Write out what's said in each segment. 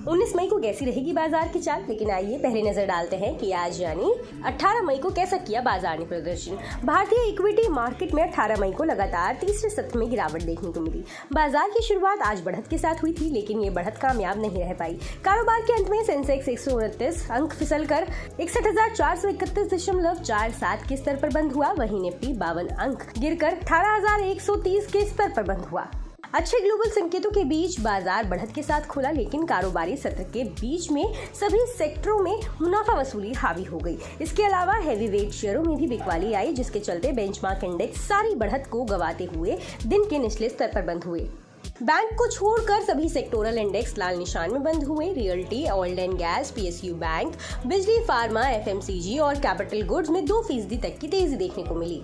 19 मई को कैसी रहेगी बाजार की चाल, लेकिन आइए पहले नजर डालते हैं कि आज यानी 18 मई को कैसा किया बाजार ने प्रदर्शन। भारतीय इक्विटी मार्केट में 18 मई को लगातार तीसरे सत्र में गिरावट देखने को मिली। बाजार की शुरुआत आज बढ़त के साथ हुई थी, लेकिन ये बढ़त कामयाब नहीं रह पाई। कारोबार के अंत में सेंसेक्स 129 अंक फिसलकर 61,431.47 के स्तर पर बंद हुआ। वहीं निफ्टी 52 अंक गिरकर 18,130 के स्तर पर बंद हुआ। अच्छे ग्लोबल संकेतों के बीच बाजार बढ़त के साथ खुला, लेकिन कारोबारी सत्र के बीच में सभी सेक्टरों में मुनाफा वसूली हावी हो गई। इसके अलावा हैवीवेट शेयरों में भी बिकवाली आई, जिसके चलते बेंचमार्क इंडेक्स सारी बढ़त को गंवाते हुए दिन के निचले स्तर पर बंद हुए। बैंक को छोड़कर सभी सेक्टोरल इंडेक्स लाल निशान में बंद हुए। Realty, oil and gas, PSU bank, बिजली, फार्मा, एफएमसीजी और कैपिटल गुड्स में 2% तक की तेजी देखने को मिली।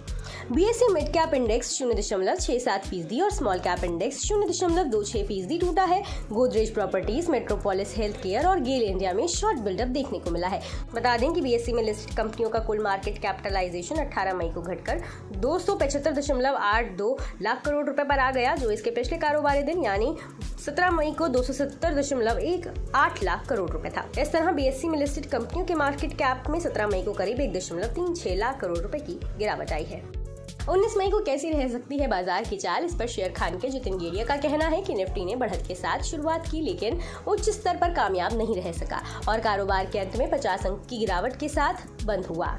बीएसई मिड कैप इंडेक्स 0.67% और स्मॉल कैप इंडेक्स 0.26% टूटा है। Godrej properties, metropolis health care और गेल इंडिया में शॉर्ट बिल्डअप देखने को मिला है। बता दें कि बीएसई में लिस्टेड कंपनियों का कुल मार्केट कैपिटलाइजेशन 18 मई को घटकर 275.82 लाख करोड़ रुपए पर आ गया, जो इसके पिछले कारोबारी दिन यानी 17 मई को 270.18 लाख करोड़ रुपए था। इस तरह बीएसई में लिस्टेड कंपनियों के मार्केट कैप में 17 मई को करीब 1.36 लाख करोड़ रुपए की गिरावट आई है। 19 मई को कैसी रह सकती है बाजार की चाल, इस पर शेयर खान के जितिन गेड़िया का कहना है कि निफ्टी ने बढ़त के साथ शुरुआत की, लेकिन उच्च स्तर पर कामयाब नहीं रह सका और कारोबार के अंत में 50 अंक की गिरावट के साथ बंद हुआ।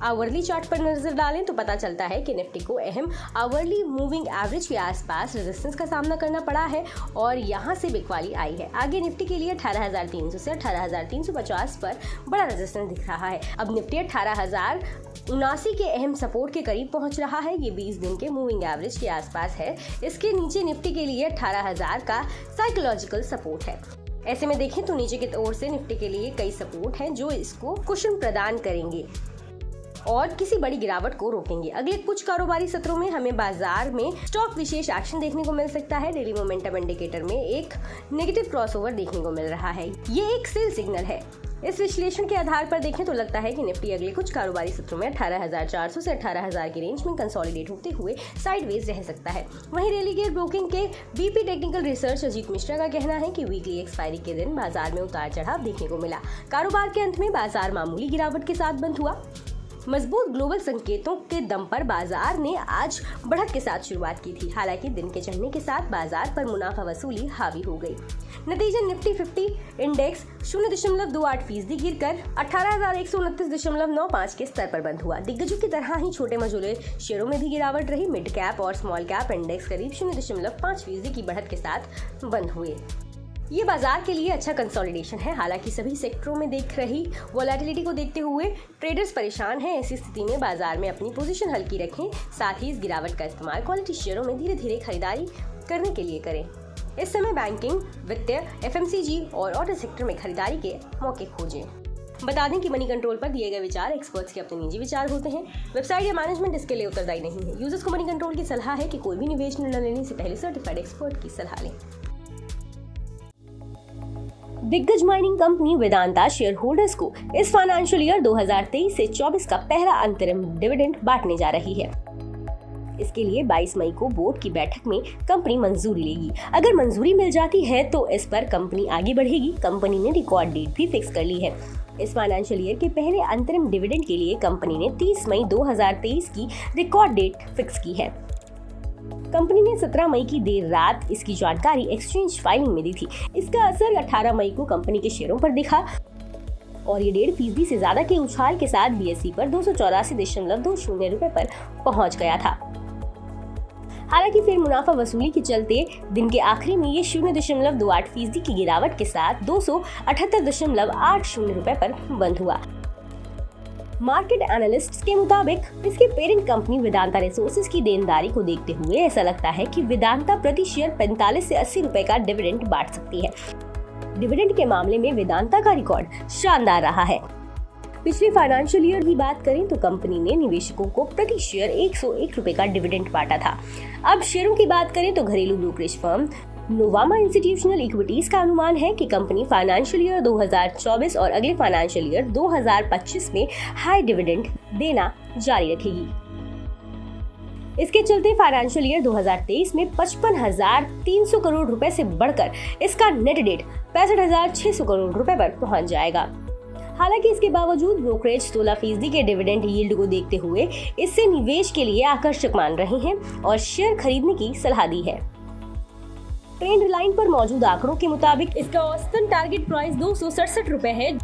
आवरली चार्ट पर नजर डालें तो पता चलता है कि निफ्टी को अहम आवरली मूविंग एवरेज के आसपास रेजिस्टेंस का सामना करना पड़ा है और यहां से बिकवाली आई है। आगे निफ्टी के लिए 18,300 से 18,350 पर बड़ा रेजिस्टेंस दिख रहा है। अब निफ्टी 18,079 के अहम सपोर्ट के करीब पहुंच रहा है। ये 20 दिन के मूविंग एवरेज के आसपास है। इसके नीचे निफ्टी के लिए 18,000 का साइकोलॉजिकल सपोर्ट है। ऐसे में देखें तो नीचे की ओर से निफ्टी के लिए कई सपोर्ट हैं जो इसको कुशन प्रदान करेंगे और किसी बड़ी गिरावट को रोकेंगे। अगले कुछ कारोबारी सत्रों में हमें बाजार में स्टॉक विशेष एक्शन देखने को मिल सकता है। डेली मोमेंटम इंडिकेटर में एक नेगेटिव क्रॉसओवर देखने को मिल रहा है। ये एक सेल सिग्नल है। इस विश्लेषण के आधार पर देखें तो लगता है कि निफ्टी अगले कुछ कारोबारी सत्रों में 18,400 से 18,000 की रेंज में कंसोलिडेट होते हुए साइडवेज रह सकता है। वहीं रेलीगेट ब्रोकिंग के BP technical research Ajit Mishra का कहना है कि वीकली एक्सपायरी के दिन बाजार में उतार चढ़ाव देखने को मिला। कारोबार के अंत में बाजार मामूली गिरावट के साथ बंद हुआ। मजबूत ग्लोबल संकेतों के दम पर बाजार ने आज बढ़त के साथ शुरुआत की थी। हालांकि दिन के चढ़ने के साथ बाजार पर मुनाफा वसूली हावी हो गई। नतीजन निफ्टी 50 इंडेक्स 0.28% गिरकर 18,129.95 के स्तर पर बंद हुआ। दिग्गजों की तरह ही छोटे मझोले शेयरों में भी गिरावट रही। मिड कैप और स्मॉल कैप इंडेक्स करीब 0.5% की बढ़त के साथ बंद हुए। ये बाजार के लिए अच्छा कंसोलिडेशन है। हालांकि सभी सेक्टरों में देख रही वोलेटिलिटी को देखते हुए ट्रेडर्स परेशान हैं। ऐसी स्थिति में बाजार में अपनी पोजीशन हल्की रखें। साथ ही इस गिरावट का इस्तेमाल क्वालिटी शेयरों में धीरे धीरे खरीदारी करने के लिए करें। इस समय बैंकिंग, वित्तीय, एफएमसीजी और ऑटो सेक्टर में खरीदारी के मौके खोजें। बता दें कि मनी कंट्रोल पर दिए गए विचार एक्सपर्ट्स के अपने निजी विचार होते हैं। वेबसाइट या मैनेजमेंट इसके लिए उत्तरदायी नहीं है। यूजर्स को मनी कंट्रोल की सलाह है कि कोई भी निवेश निर्णय लेने से पहले सर्टिफाइड एक्सपर्ट की सलाह लें। दिग्गज mining company Vedanta share holders को इस फाइनेंशियल ईयर 2023 से 24 का पहला अंतरिम डिविडेंड बांटने जा रही है। इसके लिए 22 मई को बोर्ड की बैठक में कंपनी मंजूरी लेगी। अगर मंजूरी मिल जाती है तो इस पर कंपनी आगे बढ़ेगी। कंपनी ने रिकॉर्ड डेट भी फिक्स कर ली है। इस फाइनेंशियल ईयर के पहले अंतरिम डिविडेंड के लिए कंपनी ने 30 मई 2023 की रिकॉर्ड डेट फिक्स की है। कंपनी ने 17 मई की देर रात इसकी जानकारी एक्सचेंज फाइलिंग में दी थी। इसका असर 18 मई को कंपनी के शेयरों पर दिखा और ये 1.5% से ज्यादा के उछाल के साथ बीएसई पर 284.20 रुपए पर पहुंच गया था। हालांकि फिर मुनाफा वसूली के चलते दिन के आखिरी में ये 0.28% की गिरावट के साथ 278.80 रुपए पर बंद हुआ। मार्केट एनालिस्ट्स के मुताबिक इसकी पेरेंट कंपनी वेदांता रिसोर्सेज की देनदारी को देखते हुए ऐसा लगता है कि वेदांता प्रति शेयर 45 से 80 रुपए का डिविडेंड बांट सकती है। डिविडेंड के मामले में वेदांता का रिकॉर्ड शानदार रहा है। पिछले फाइनेंशियल ईयर की बात करें तो कंपनी ने निवेशकों को प्रति शेयर 101 रुपए का डिविडेंड बांटा था। अब शेयरों की बात करें तो घरेलू brokerage firm Nuvama institutional equities का अनुमान है कि कंपनी फाइनेंशियल ईयर 2024 और अगले फाइनेंशियल ईयर 2025 में हाई डिविडेंड देना जारी रखेगी। इसके चलते फाइनेंशियल ईयर 2023 में 55,300 करोड़ रुपए से बढ़कर इसका नेट डेट 65,600 करोड़ रुपए पर पहुंच जाएगा। हालांकि इसके बावजूद ब्रोकरेज 16% के डिविडेंड यील्ड को देखते हुए इससे निवेश के लिए आकर्षक मान रहे हैं और शेयर खरीदने की सलाह दी है। ट्रेंड लाइन पर मौजूद आंकड़ों के मुताबिक इसका औसतन टारगेट प्राइस 267 रुपए है,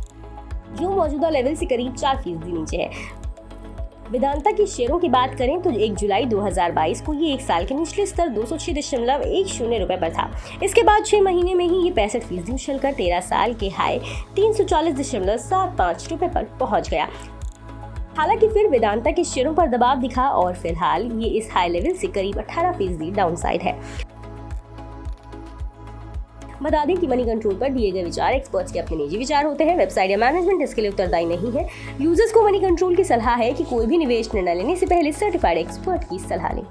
जो मौजूदा लेवल से करीब 4% नीचे है। वेदांता की शेयरों की बात करें तो 1 जुलाई 2022 को ये एक साल के निचले स्तर 206.10 रुपए पर था। इसके बाद 6 महीने में ही ये 65% उछलकर 13 साल के हाई 340.75 रुपए पर पहुंच गया। हालांकि फिर वेदांता के शेयरों पर दबाव दिखा और फिलहाल ये इस हाई लेवल से करीब 18% डाउनसाइड है। बता दें कि मनी कंट्रोल पर दिए गए विचार एक्सपर्ट्स के अपने निजी विचार होते हैं। वेबसाइट या मैनेजमेंट इसके लिए उत्तरदायी नहीं है। यूजर्स को मनी कंट्रोल की सलाह है कि कोई भी निवेश निर्णय लेने से पहले सर्टिफाइड एक्सपर्ट की सलाह लें।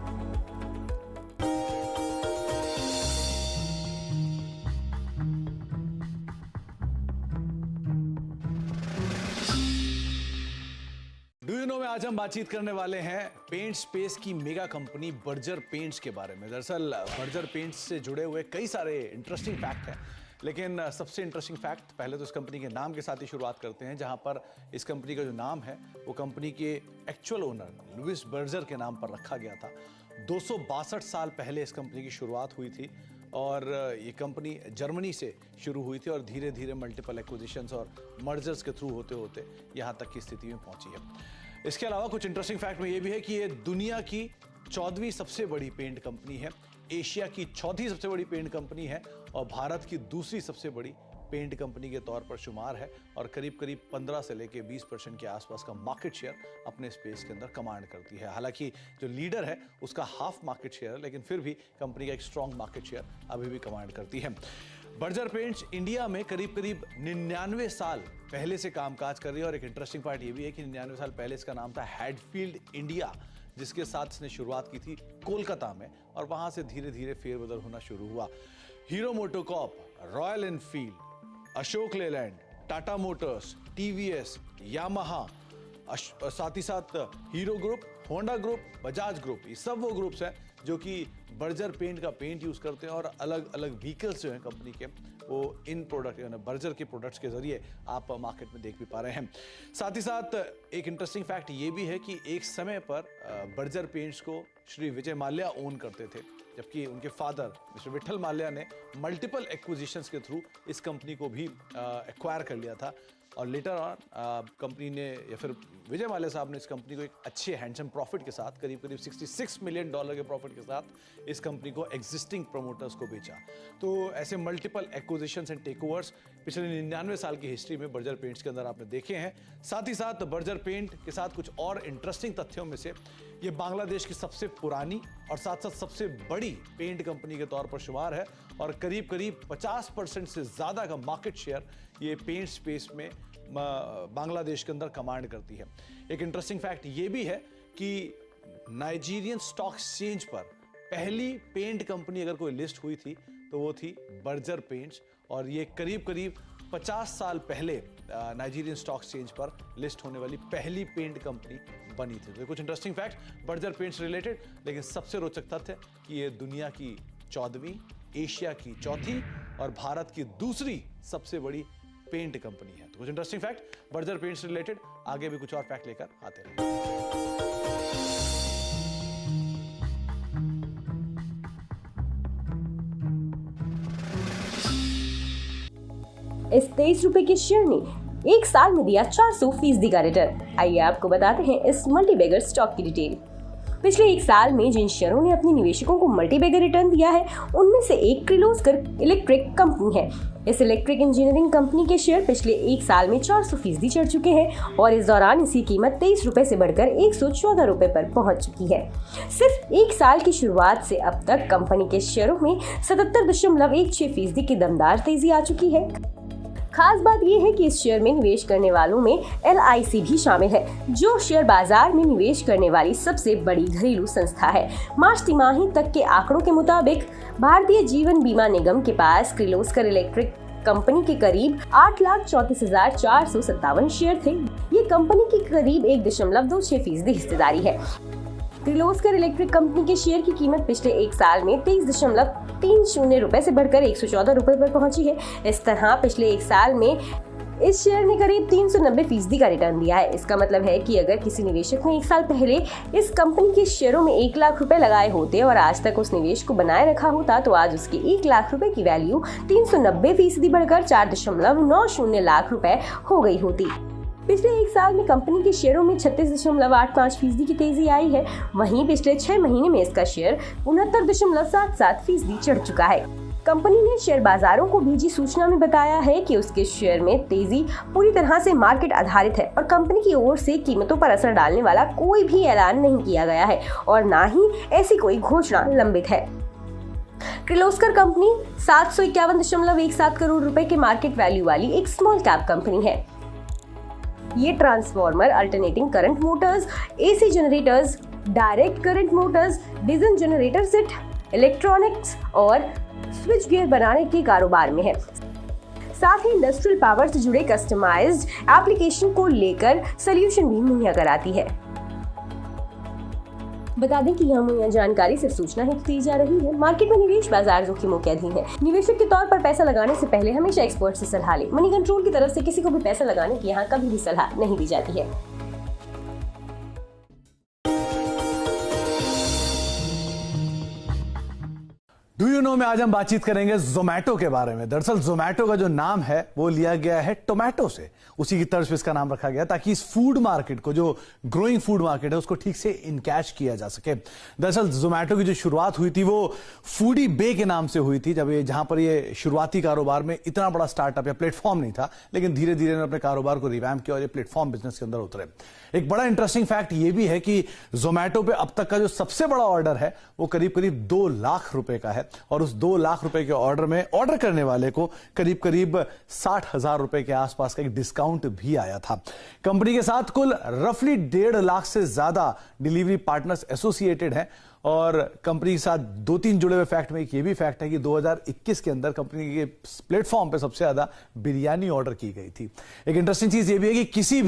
में आज हम बातचीत करने वाले हैं पेंट स्पेस की मेगा कंपनी बर्जर पेंट्स के बारे में। दरअसल बर्जर पेंट्स से जुड़े हुए कई सारे इंटरेस्टिंग फैक्ट हैं, लेकिन सबसे इंटरेस्टिंग फैक्ट पहले तो इस कंपनी के नाम के साथ ही शुरुआत करते हैं, जहां पर इस कंपनी का जो नाम है वो कंपनी के एक्चुअल ओनर लुइस बर्जर के नाम पर रखा गया था। 262 साल पहले इस कंपनी की शुरुआत हुई थी और ये कंपनी जर्मनी से शुरू हुई थी और धीरे धीरे मल्टीपल एक्विजिशंस और मर्जर्स के थ्रू होते होते यहाँ तक की स्थिति में पहुंची है। इसके अलावा कुछ इंटरेस्टिंग फैक्ट में ये भी है कि ये दुनिया की 14वीं सबसे बड़ी पेंट कंपनी है, एशिया की 4थी सबसे बड़ी पेंट कंपनी है और भारत की दूसरी सबसे बड़ी पेंट कंपनी के तौर पर शुमार है और करीब करीब 15 से लेके 20% के आसपास का मार्केट शेयर अपने स्पेस के अंदर कमांड करती है। हालांकि जो लीडर है उसका हाफ मार्केट शेयर है, लेकिन फिर भी कंपनी का एक स्ट्रॉन्ग मार्केट शेयर अभी भी कमांड करती है। बर्जर पेंट्स इंडिया में करीब करीब 99 साल पहले से कामकाज कर रही है और एक इंटरेस्टिंग पार्ट ये भी है कि 99 साल पहले इसका नाम था हैडफील्ड इंडिया, जिसके साथ इसने शुरुआत की थी कोलकाता में और वहां से धीरे धीरे फेरबदल होना शुरू हुआ। Hero MotoCorp, royal Enfield, Ashok Leyland, Tata Motors, TVS, Yamaha, साथ ही साथ hero group, Honda group, Bajaj group, ये सब वो ग्रुप्स हैं जो कि बर्जर पेंट का पेंट यूज करते हैं और अलग अलग व्हीकल्स जो हैं कंपनी के वो इन प्रोडक्ट यानी बर्जर के प्रोडक्ट्स के जरिए आप मार्केट में देख भी पा रहे हैं। साथ ही साथ एक इंटरेस्टिंग फैक्ट ये भी है कि एक समय पर बर्जर पेंट्स को श्री विजय माल्या ओन करते थे, जबकि उनके फादर मिस्टर विठल माल्या ने मल्टीपल एक्विजिशंस के थ्रू इस कंपनी को भी एक्वायर कर लिया था और लेटर ऑन कंपनी ने या फिर विजय माल्या साहब ने इस कंपनी को एक अच्छे हैंडसम प्रॉफिट के साथ करीब करीब $66 मिलियन के प्रॉफिट के साथ इस कंपनी को एग्जिस्टिंग प्रमोटर्स को बेचा। तो ऐसे मल्टीपल एक्विजिशंस एंड टेकओवर्स पिछले 99 साल की हिस्ट्री में बर्जर पेंट्स के अंदर आपने देखे हैं। साथ ही साथ बर्जर पेंट के साथ कुछ और इंटरेस्टिंग तथ्यों में से ये बांग्लादेश की सबसे पुरानी और साथ साथ सबसे बड़ी पेंट कंपनी के तौर पर शुमार है और करीब करीब 50% से ज़्यादा का मार्केट शेयर ये पेंट स्पेस में बांग्लादेश के अंदर कमांड करती है। एक इंटरेस्टिंग फैक्ट ये भी है कि नाइजीरियन स्टॉक एक्सचेंज पर पहली पेंट कंपनी अगर कोई लिस्ट हुई थी तो वो थी बर्जर पेंट्स और ये करीब करीब 50 साल पहले नाइजीरियन स्टॉक एक्सचेंज पर लिस्ट होने वाली पहली पेंट कंपनी बनी थी। तो कुछ interesting fact Berger paints related, लेकिन सबसे रोचक तथ्य कि ये दुनिया की 14वीं, एशिया की 4थी और भारत की दूसरी सबसे बड़ी पेंट कंपनी है। तो कुछ interesting fact Berger paints related, आगे भी कुछ और फैक्ट लेकर आते रहेंगे। इस 23 रुपए के शेयर ने एक साल में दिया 400% का रिटर्न। आइए आपको बताते हैं इस मल्टीबैगर स्टॉक की डिटेल। पिछले एक साल में जिन शेयरों ने अपने निवेशकों को मल्टीबैगर रिटर्न दिया है उनमें से एक किर्लोस्कर इलेक्ट्रिक कंपनी है। इस इलेक्ट्रिक इंजीनियरिंग कंपनी के शेयर पिछले एक साल में 400% चढ़ चुके हैं और इस दौरान इसकी कीमत 23 रुपए से बढ़कर 114 रुपए पर पहुंच चुकी है। सिर्फ एक साल की शुरुआत से अब तक कंपनी के शेयरों में 77.16% की दमदार तेजी आ चुकी है। खास बात यह है कि इस शेयर में निवेश करने वालों में LIC भी शामिल है, जो शेयर बाजार में निवेश करने वाली सबसे बड़ी घरेलू संस्था है। मार्च तिमाही तक के आंकड़ों के मुताबिक भारतीय जीवन बीमा निगम के पास किर्लोस्कर इलेक्ट्रिक कंपनी के करीब 8,34,457 शेयर थे। ये कंपनी की करीब 1.26% हिस्सेदारी है। किर्लोस्कर इलेक्ट्रिक कंपनी के शेयर की कीमत पिछले एक साल में 23.30 रुपए से बढ़कर 114 रुपए पर पहुंची है। इस तरह पिछले एक साल में इस शेयर ने करीब 390% का रिटर्न दिया है। इसका मतलब है कि अगर किसी निवेशक ने एक साल पहले इस कंपनी के शेयरों में 1 लाख रुपए लगाए होते और आज तक उस निवेश को बनाए रखा होता तो आज उसकी 1 लाख रुपए की वैल्यू 390% बढ़कर 4.90 लाख रुपए हो गई होती। पिछले एक साल में कंपनी के शेयरों में 36.85% की तेजी आई है। वहीं पिछले 6 महीने में इसका शेयर 69.77% चढ़ चुका है। कंपनी ने शेयर बाजारों को भेजी सूचना में बताया है कि उसके शेयर में तेजी पूरी तरह से मार्केट आधारित है और कंपनी की ओर से कीमतों पर असर डालने वाला कोई भी ऐलान नहीं किया गया है और ना ही ऐसी कोई घोषणा लंबित है। किर्लोस्कर कंपनी 751.17 करोड़ रुपए के मार्केट वैल्यू वाली एक स्मॉल कैप कंपनी है। ये transformer, alternating current Motors, AC generators, direct current Motors, diesel generator set, electronics और स्विच गियर बनाने के कारोबार में है। साथ ही इंडस्ट्रियल पावर से जुड़े कस्टमाइज्ड एप्लीकेशन को लेकर सॉल्यूशन भी मुहैया कराती है। बता दें कि यह मुहैया जानकारी सिर्फ सूचना हेतु दी जा रही है। मार्केट में निवेश बाजार जोखिमों के अधीन है। निवेशक के तौर पर पैसा लगाने से पहले हमेशा एक्सपर्ट से सलाह लें। मनी कंट्रोल की तरफ से किसी को भी पैसा लगाने की यहाँ कभी भी सलाह नहीं दी जाती है। डू यू नो में आज हम बातचीत करेंगे जोमैटो के बारे में। दरअसल जोमैटो का जो नाम है वो लिया गया है टोमेटो से, उसी की तर्ज पे इसका नाम रखा गया ताकि इस फूड मार्केट को, जो ग्रोइंग फूड मार्केट है, उसको ठीक से इनकैच किया जा सके। दरअसल जोमैटो की जो शुरुआत हुई थी वो फूडी बे के नाम से हुई थी, जहां पर ये शुरुआती कारोबार में इतना बड़ा स्टार्टअप या प्लेटफॉर्म नहीं था, लेकिन धीरे धीरे इन्होंने अपने कारोबार को रिवैम्प किया और ये प्लेटफॉर्म बिजनेस के अंदर उतरे। एक बड़ा इंटरेस्टिंग फैक्ट ये भी है कि जोमैटो पे अब तक का जो सबसे बड़ा ऑर्डर है वो करीब करीब 2 लाख रुपए का है और उस 2 लाख रुपए के ऑर्डर में ऑर्डर करने वाले को करीब करीब 60,000 रुपए के आसपास का एक डिस्काउंट भी आया था। कंपनी के साथ कुल रफली 1.5 लाख से ज्यादा डिलीवरी पार्टनर्स एसोसिएटेड हैं और कंपनी के साथ 2-3 जुड़े हुए फैक्ट में एक ये भी फैक्ट है कि 2021 के अंदर कंपनी के प्लेटफॉर्म पे सबसे ज्यादा बिरयानी ऑर्डर की गई थी। एक इंटरेस्टिंग चीज ये भी है कि किसी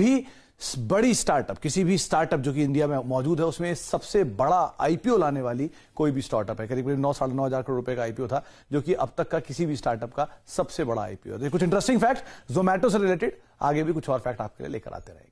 भी स्टार्टअप जो कि इंडिया में मौजूद है उसमें सबसे बड़ा आईपीओ लाने वाली कोई भी स्टार्टअप है। करीब करीब 9-9.5 हजार करोड़ रुपए का आईपीओ था, जो कि अब तक का किसी भी स्टार्टअप का सबसे बड़ा आईपीओ है। तो कुछ इंटरेस्टिंग फैक्ट जोमैटो से रिलेटेड, आगे भी कुछ और फैक्ट आपके लिए लेकर आते रहेंगे।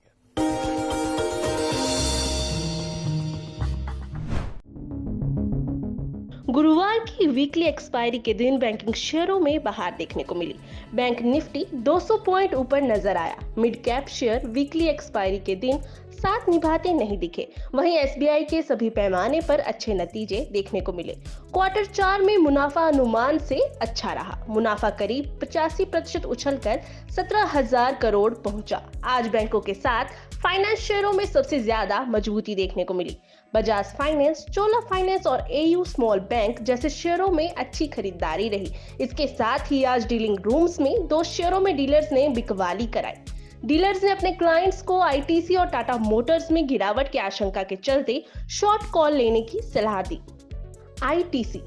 गुरुवार की वीकली एक्सपायरी के दिन बैंकिंग शेयरों में बाहर देखने को मिली। बैंक निफ्टी 200 पॉइंट ऊपर नजर आया। Mid cap share weekly expiry के दिन साथ निभाते नहीं दिखे। वहीं एसबीआई के सभी पैमाने पर अच्छे नतीजे देखने को मिले। क्वार्टर 4 में मुनाफा अनुमान से अच्छा रहा। मुनाफा करीब 85% उछलकर 17,000 करोड़ पहुंचा। आज बैंकों के साथ फाइनेंस शेयरों में सबसे ज्यादा मजबूती देखने को मिली। बजाज फाइनेंस, चोला फाइनेंस और एयू स्मॉल बैंक जैसे शेयरों में अच्छी खरीदारी रही। इसके साथ ही आज डीलिंग रूम्स में 2 शेयरों में डीलर्स ने बिकवाली कराई। डीलर्स ने अपने क्लाइंट्स को आईटीसी और टाटा मोटर्स में गिरावट की आशंका के चलते शॉर्ट कॉल लेने की सलाह दी। आईटीसी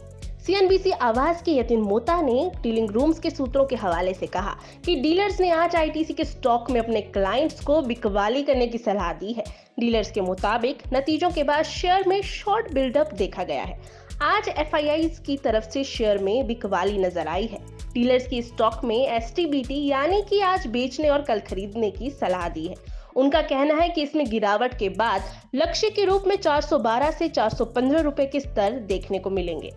सीएनबीसी आवाज के यतिन मोता ने डीलिंग रूम्स के सूत्रों के हवाले से कहा कि डीलर्स ने आज आईटीसी के स्टॉक में अपने क्लाइंट्स को बिकवाली करने की सलाह दी है। डीलर्स के मुताबिक नतीजों के बाद शेयर में शॉर्ट बिल्डअप देखा गया है। आज एफआईआईज की तरफ से शेयर में बिकवाली नजर आई है। डीलर्स की स्टॉक में एसटीबीटी यानी कि आज बेचने और कल खरीदने की सलाह दी है। उनका कहना है कि इसमें गिरावट के बाद लक्ष्य के रूप में 412 से 415 रुपए के स्तर देखने को मिलेंगे।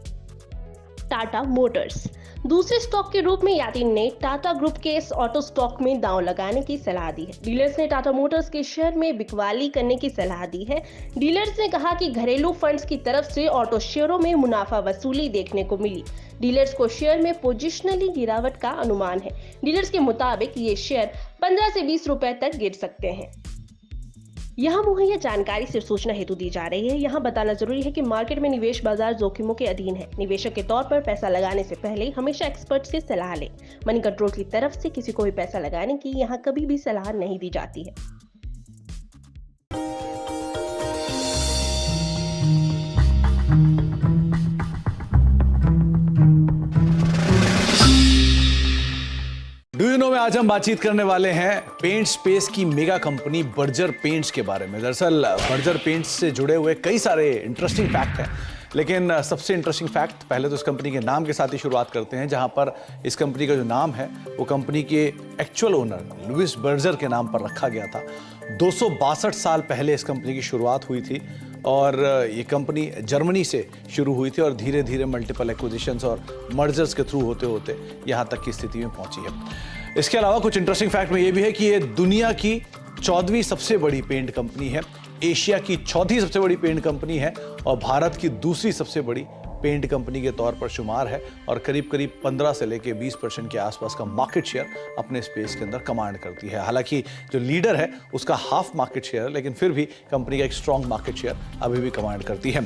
टाटा मोटर्स दूसरे स्टॉक के रूप में यातिन ने टाटा ग्रुप के इस ऑटो स्टॉक में दांव लगाने की सलाह दी है। डीलर्स ने टाटा मोटर्स के शेयर में बिकवाली करने की सलाह दी है। डीलर्स ने कहा कि घरेलू फंड्स की तरफ से ऑटो शेयरों में मुनाफा वसूली देखने को मिली। डीलर्स को शेयर में पोजिशनली गिरावट का अनुमान है। डीलर्स के मुताबिक ये शेयर 15 से 20 रुपए तक गिर सकते हैं। यहाँ मुहैया जानकारी सिर्फ सूचना हेतु दी जा रही है। यहाँ बताना जरूरी है कि मार्केट में निवेश बाजार जोखिमों के अधीन है। निवेशक के तौर पर पैसा लगाने से पहले हमेशा एक्सपर्ट से सलाह लें। मनी कंट्रोल की तरफ से किसी को भी पैसा लगाने की यहाँ कभी भी सलाह नहीं दी जाती है। डू यू नो में आज हम बातचीत करने वाले हैं पेंट स्पेस की मेगा कंपनी बर्जर पेंट्स के बारे में। दरअसल बर्जर पेंट्स से जुड़े हुए कई सारे इंटरेस्टिंग फैक्ट हैं, लेकिन सबसे इंटरेस्टिंग फैक्ट पहले तो इस कंपनी के नाम के साथ ही शुरुआत करते हैं, जहां पर इस कंपनी का जो नाम है वो कंपनी के एक्चुअल ओनर लुइस बर्जर के नाम पर रखा गया था। 262 साल पहले इस कंपनी की शुरुआत हुई थी और ये कंपनी जर्मनी से शुरू हुई थी और धीरे धीरे मल्टीपल एक्विजिशंस और मर्जर्स के थ्रू होते होते यहाँ तक की स्थिति में पहुंची है। इसके अलावा कुछ इंटरेस्टिंग फैक्ट में ये भी है कि ये दुनिया की 14वीं सबसे बड़ी पेंट कंपनी है, एशिया की चौथी सबसे बड़ी पेंट कंपनी है और भारत की दूसरी सबसे बड़ी पेंट कंपनी के तौर पर शुमार है और करीब करीब 15 से लेकर 20% के आसपास का मार्केट शेयर अपने स्पेस के अंदर कमांड करती है। हालांकि जो लीडर है उसका हाफ मार्केट शेयर है, लेकिन फिर भी कंपनी का एक स्ट्रॉन्ग मार्केट शेयर अभी भी कमांड करती है।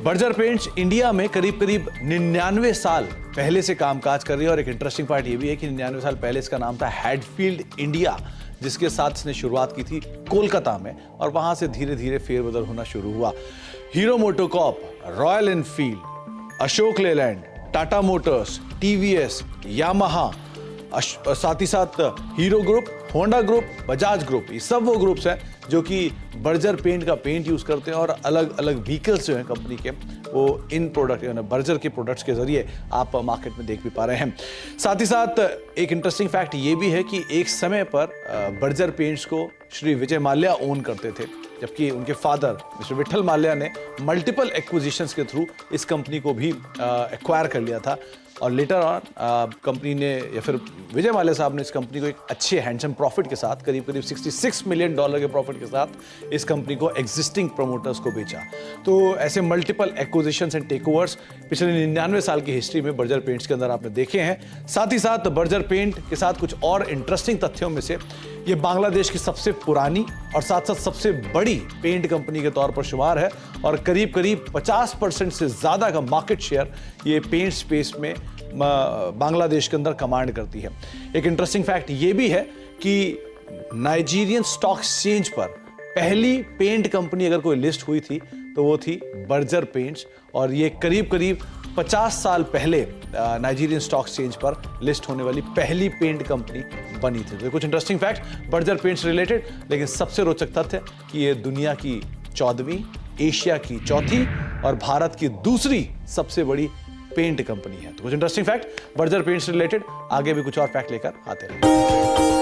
बर्जर पेंट्स इंडिया में करीब करीब 99 साल पहले से कामकाज कर रही है और एक इंटरेस्टिंग पार्ट ये भी है कि 99 साल पहले इसका नाम था हैडफील्ड इंडिया, जिसके साथ इसने शुरुआत की थी कोलकाता में और वहां से धीरे धीरे फेरबदल होना शुरू हुआ। Hero MotoCorp, royal Enfield, Ashok Leyland, Tata Motors, TVS, Yamaha, साथ ही साथ hero group, Honda group, Bajaj group, ये सब वो ग्रुप्स हैं जो कि बर्जर पेंट का पेंट यूज करते हैं और अलग अलग व्हीकल्स जो हैं कंपनी के वो इन प्रोडक्ट बर्जर के प्रोडक्ट्स के जरिए आप मार्केट में देख भी पा रहे हैं। साथ ही साथ एक इंटरेस्टिंग फैक्ट ये भी है कि एक समय पर बर्जर पेंट्स को श्री विजय माल्या ओन करते थे, जबकि उनके फादर मिस्टर विठल माल्या ने मल्टीपल एक्विजिशंस के थ्रू इस कंपनी को भी एक्वायर कर लिया था और लेटर ऑन कंपनी ने या फिर विजय माल्या साहब ने इस कंपनी को एक अच्छे हैंडसम प्रॉफिट के साथ करीब करीब $66 मिलियन के प्रॉफिट के साथ इस कंपनी को एग्जिस्टिंग प्रमोटर्स को बेचा। तो ऐसे मल्टीपल एक्विजिशंस एंड टेकओवर्स पिछले 99 साल की हिस्ट्री में बर्जर पेंट्स के अंदर आपने देखे हैं। साथ ही साथ बर्जर पेंट के साथ कुछ और इंटरेस्टिंग तथ्यों में से ये बांग्लादेश की सबसे पुरानी और साथ साथ सबसे बड़ी पेंट कंपनी के तौर पर शुमार है और करीब करीब 50% से ज्यादा का मार्केट शेयर ये पेंट स्पेस में बांग्लादेश के अंदर कमांड करती है। एक इंटरेस्टिंग फैक्ट ये भी है कि नाइजीरियन स्टॉक एक्सचेंज पर पहली पेंट कंपनी अगर कोई लिस्ट हुई थी तो वो थी बर्जर पेंट्स और ये करीब करीब 50 साल पहले नाइजीरियन स्टॉक एक्सचेंज पर लिस्ट होने वाली पहली पेंट कंपनी बनी थी। तो कुछ interesting fact Berger paints related, लेकिन सबसे रोचक तथ्य कि ये दुनिया की 14वीं, एशिया की चौथी और भारत की दूसरी सबसे बड़ी पेंट कंपनी है। तो कुछ interesting fact Berger paints related, आगे भी कुछ और फैक्ट लेकर आते रहेंगे।